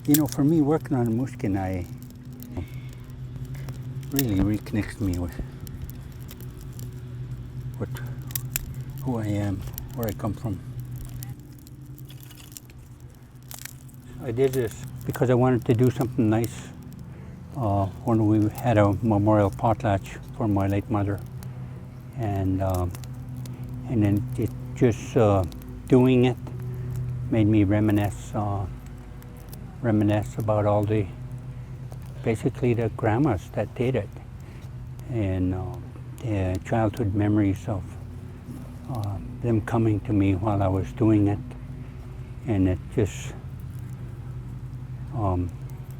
You know, for me, working on Mushkin, really reconnects me with who I am, where I come from. I did this because I wanted to do something nice when we had a memorial potlatch for my late mother, and then it just doing it made me reminisce about all basically the grandmas that did it, and the childhood memories of them coming to me while I was doing it, and it just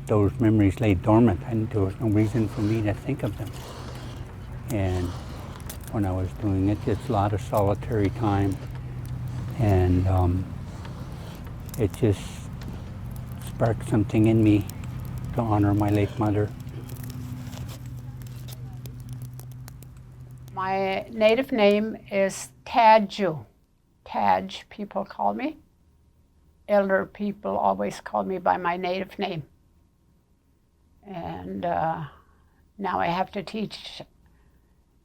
those memories lay dormant, and there was no reason for me to think of them. And when I was doing it, it's a lot of solitary time, and it just sparked something in me to honor my late mother. My native name is Tadju. Taj, people call me. Elder people always call me by my native name. And now I have to teach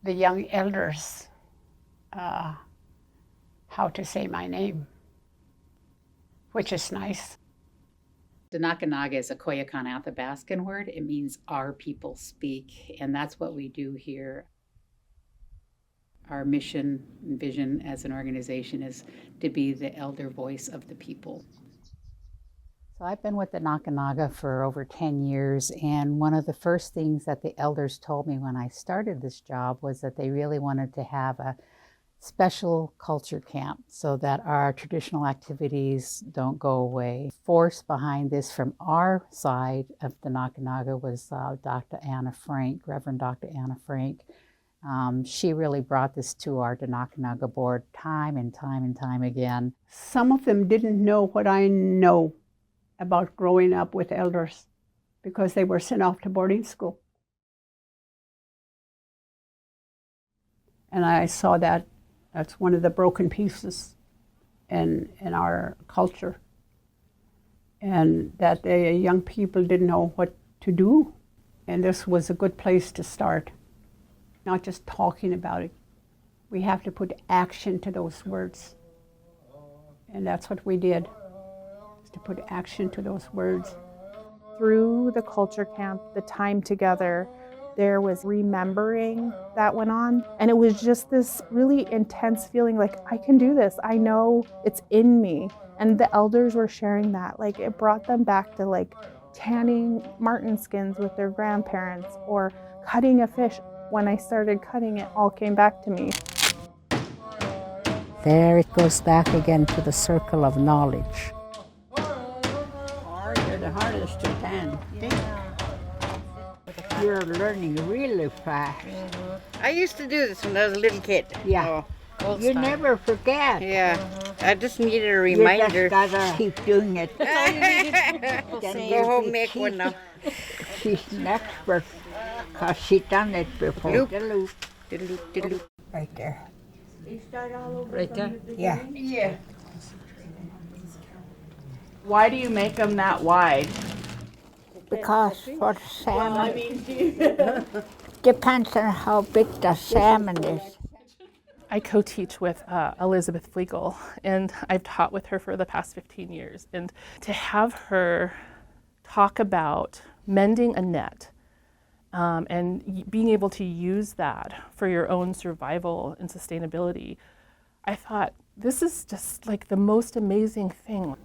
the young elders how to say my name, which is nice. Denakkanaaga is a Koyukon Athabaskan word. It means our people speak, and that's what we do here. Our mission and vision as an organization is to be the elder voice of the people. So I've been with the Denakkanaaga for over 10 years, and one of the first things that the elders told me when I started this job was that they really wanted to have a special culture camp so that our traditional activities don't go away. Force behind this from our side of the Denakkanaaga was Dr. Anna Frank, Reverend Dr. Anna Frank. She really brought this to our Denakkanaaga board time and time again. Some of them didn't know what I know about growing up with elders because they were sent off to boarding school. And I saw that that's one of the broken pieces in our culture, and that the young people didn't know what to do. And this was a good place to start, not just talking about it. We have to put action to those words. And that's what we did, to put action to those words. Through the culture camp, the time together, there was remembering that went on. And it was just this really intense feeling like, I can do this. I know it's in me. And the elders were sharing that. Like, it brought them back to like tanning marten skins with their grandparents or cutting a fish. When I started cutting, it all came back to me. There it goes back again to the circle of knowledge. You're the hardest to tan. You're learning really fast. I used to do this when I was a little kid. Yeah. You never forget. Yeah. I just needed a reminder. You just gotta keep doing it. Go home, make one now. She's an expert because she's done it before. Loop. Loop. Diddle-loop. Right there. Right there? Yeah. Yeah. Why do you make them that wide? Because for salmon, depends on how big the salmon is. I co-teach with Elizabeth Flegel, and I've taught with her for the past 15 years. And to have her talk about mending a net and being able to use that for your own survival and sustainability, I thought, this is just like the most amazing thing.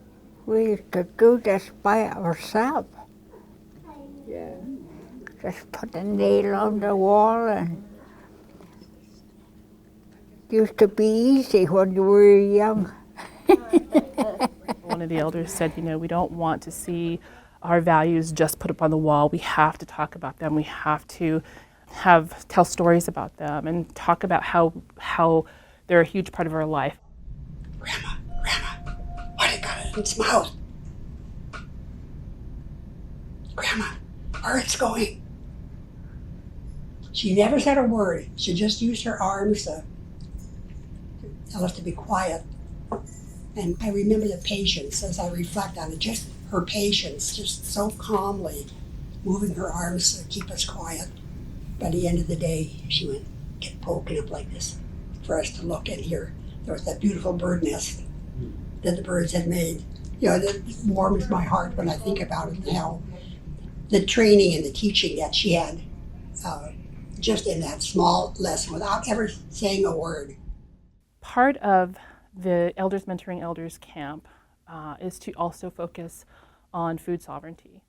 We could do this by ourselves. Yeah. Just put a nail on the wall, and it used to be easy when you were young. One of the elders said, you know, we don't want to see our values just put up on the wall. We have to talk about them. We have to tell stories about them and talk about how they're a huge part of our life. Grandma, what it got in its mouth? Grandma, where it's going? She never said a word. She just used her arms to tell us to be quiet. And I remember the patience as I reflect on it. Just her patience, just so calmly moving her arms to keep us quiet. By the end of the day, she would get poking up like this for us to look and hear. There was that beautiful bird nest that the birds had made. You know, it warms my heart when I think about it, how the training and the teaching that she had just in that small lesson without ever saying a word. Part of the Elders Mentoring Elders camp is to also focus on food sovereignty.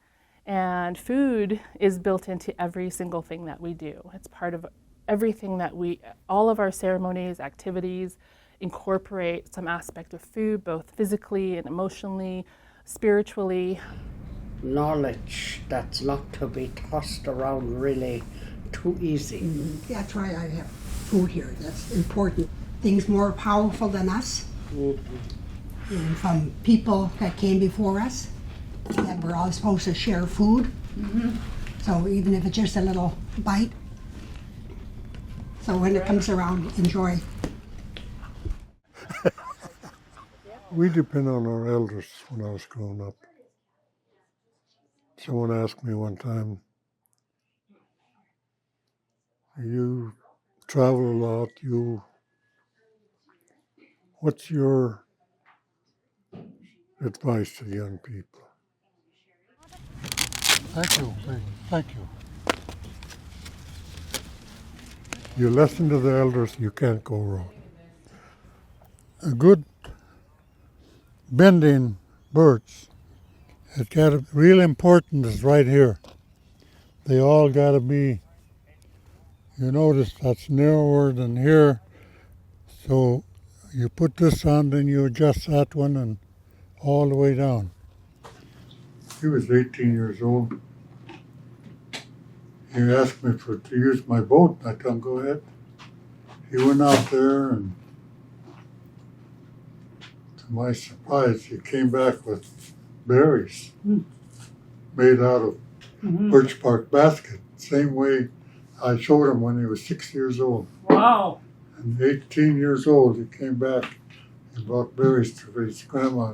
And food is built into every single thing that we do. It's part of everything that all of our ceremonies, activities, incorporate some aspect of food, both physically and emotionally, spiritually. Knowledge that's not to be tossed around really too easy. That's why I have food here. That's important. Things more powerful than us, and from people that came before us, that we're all supposed to share food. So even if it's just a little bite, so when it comes around, enjoy. We depend on our elders when I was growing up. Someone asked me one time, you travel a lot, what's your advice to young people? Thank you, thank you. You listen to the elders, you can't go wrong. A good bending birds, it got real important is right here. They all got to be, you notice that's narrower than here, so you put this on, then you adjust that one and all the way down. He was 18 years old. He asked me to use my boat. I told him, go ahead. He went out there, and to my surprise, he came back with berries made out of birch bark basket. Same way I showed him when he was 6 years old. Wow. And 18 years old, he came back and brought berries to his grandma.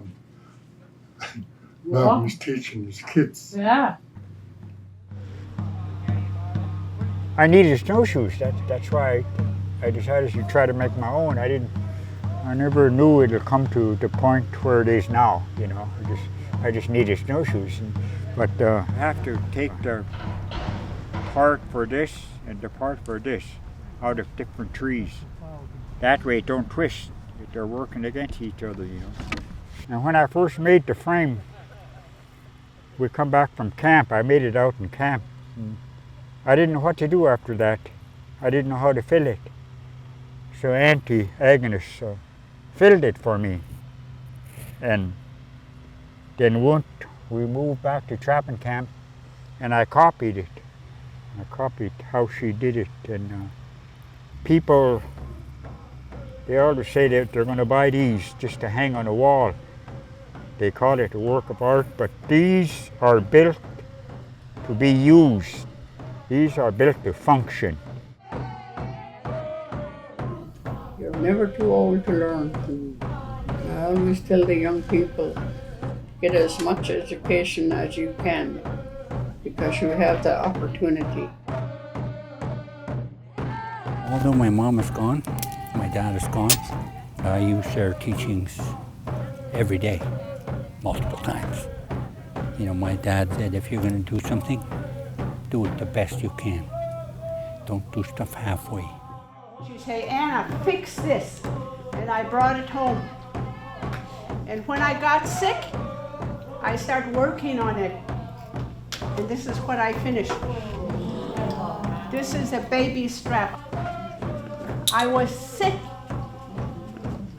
Now he's teaching his kids. Yeah. I needed snowshoes. That's why I decided to try to make my own. I never knew it'll come to the point where it is now. You know, I just needed snowshoes. But I have to take the part for this and the part for this out of different trees. That way it don't twist. They're working against each other, you know. And when I first made the frame, we come back from camp. I made it out in camp. I didn't know what to do after that. I didn't know how to fill it. So Auntie Agnes filled it for me. And then we moved back to trapping camp, and I copied it. I copied how she did it. And people, they always say that they're going to buy these just to hang on a wall. They call it a work of art, but these are built to be used. These are built to function. You're never too old to learn. I always tell the young people, get as much education as you can because you have the opportunity. Although my mom is gone, my dad is gone, I use their teachings every day, multiple times. You know, my dad said, if you're going to do something, do it the best you can. Don't do stuff halfway. She'd say, Anna, fix this. And I brought it home. And when I got sick, I started working on it. And this is what I finished. This is a baby strap. I was sick,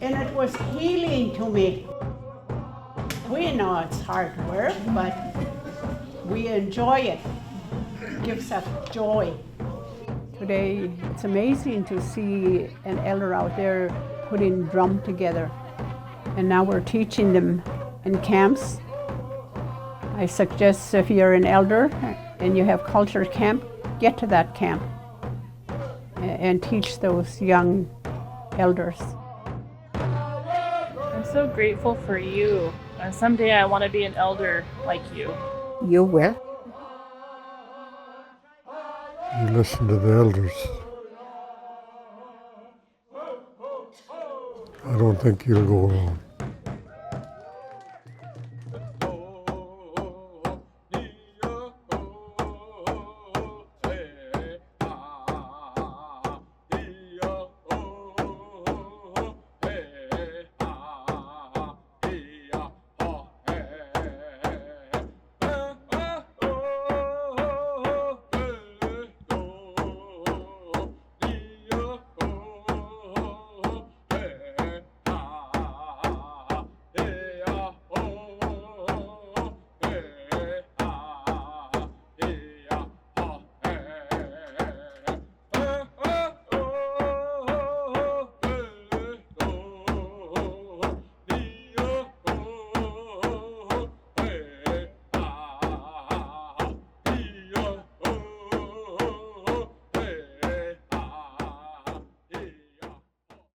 and it was healing to me. We know it's hard work, but we enjoy it. It gives us joy. Today, it's amazing to see an elder out there putting drum together. And now we're teaching them in camps. I suggest if you're an elder and you have culture camp, get to that camp and teach those young elders. I'm so grateful for you And someday I want to be an elder like you. You will. You listen to the elders. I don't think you'll go wrong.